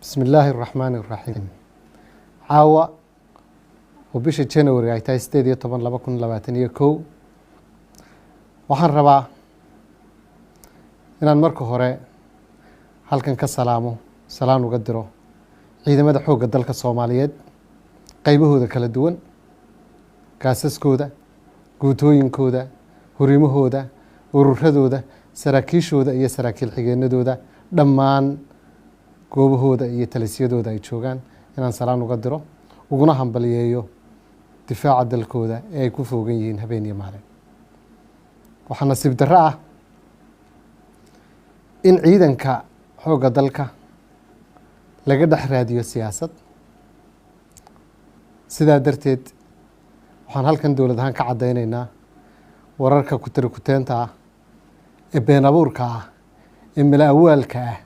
بسم الله الرحمن الرحيم عاوة وبش جانوري ay tahay 18/2021 waxaan rabaa inaan marka hore halkan ka salaan uga diro ciidamada xoogga dalka Soomaaliyeed qaybahooda kala duwan gaasaskooda guutooyinkooda hurimahooda ururadooda saraakiishooda iyo saraakiil xigeenadooda dhammaan goobahooda iyo talisyadooda ay joogaan inaan salaan uga diro uguna hambaliyeeyo difaaca dalkooda ee ay ku foogan yihiin habeen iyo maalin waxaa nasiib darro ah in ciidanka xoogga dalka laga dhex raadiyo siyaasad sidaa darteed waxaan halkan dowlad ahaan ka caddaynaynaa wararka kutirikuteenta ah ee been abuurka ah ee mala awaalka ah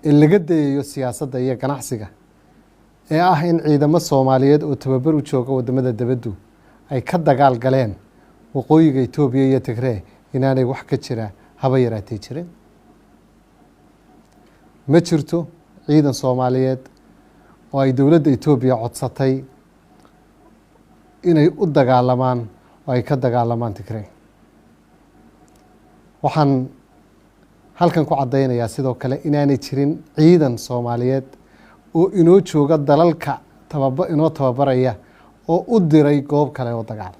ee laga dayayo siyaasadda iyo ganacsiga ee ah in ciidamo Soomaaliyeed oo tababar u jooga wadamada dibaddu ay ka dagaal galeen waqooyiga Itoobiya iyo Tigray inaanay wax ka jira haba yaraatee jirin ma jirto ciidan Soomaaliyeed oo ay dowladda Itoobiya codsatay inay u dagaalamaan oo ay ka dagaalamaan Tigray waxaan halkan ku caddaynayaa sidoo kale inaanay jirin ciidan Soomaaliyeed oo inoo jooga dalalka inoo tababaraya oo u diray goob kale oo dagaal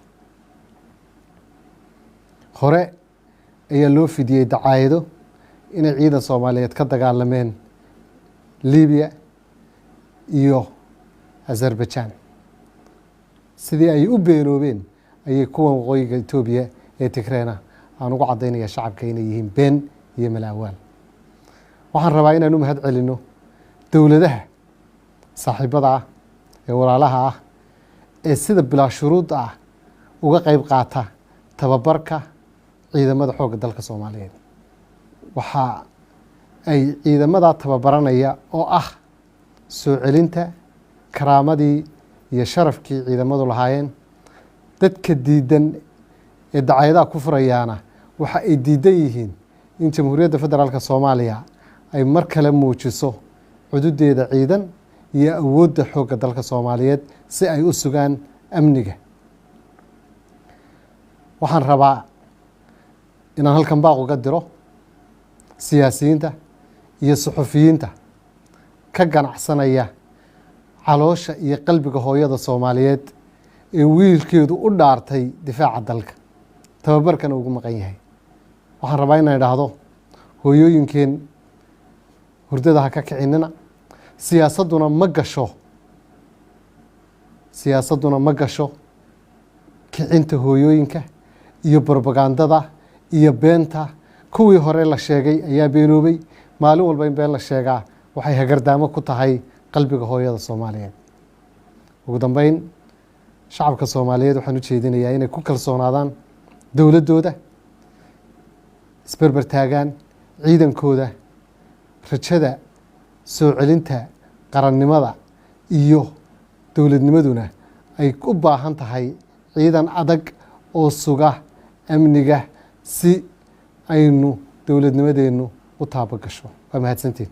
hore ayaa loo fidiyey dacaayado inay ciidan Soomaaliyeed ka dagaalameen Liibiya iyo Azerbaijan sidii ay u beenoobeen ayay kuwan waqooyiga Itoobiya ee Tigrayna aan ugu caddaynayaa shacabka inay yihiin been iyo malaawaal waxaan rabaa inaan u mahad celino dowladaha saaxiibada ah ee walaalaha ah ee sida bilaa shuruud ah uga qayb qaata tababarka ciidamada xoogga dalka Soomaaliyeed waxa ay ciidamada tababaranaya oo ah soo celinta karaamadii iyo sharafkii ciidamadu lahaayeen dadka diidan ee dacaayadaha ku furayaana waxa ay diidan yihiin in Jamhuuriyadda Federaalka Soomaaliya ay mar kale muujiso xuduudeeda ciidan iyo awoodda xoogga dalka Soomaaliyeed si ay u sugaan amniga waxaan rabaa inaan halkan baaq uga diro siyaasiyiinta iyo suxufiyiinta ka ganacsanaya caloosha iyo qalbiga hooyada Soomaaliyeed ee wiilkeedu u dhaartay difaaca dalka tababarkana ugu maqan yahay waxaan rabaa inaan idhaahdo hooyooyinkeen hurdada ha ka kicinina siyaasadduna ma gasho kicinta hooyooyinka iyo propagandada iyo beenta kuwii hore la sheegay ayaa beenoobay maalin walba in been la sheegaa waxay hagardaamo ku tahay qalbiga hooyada Soomaaliyeed ugu dambeyn shacabka Soomaaliyeed waxaan u jeedinayaa inay ku kalsoonaadaan dowladooda isbarbar taagaan ciidankooda rajada soo celinta qarannimada iyo dowladnimaduna ay u baahan tahay ciidan adag oo suga amniga si aynu dowladnimadeenu u taabagasho waa mahadsantiin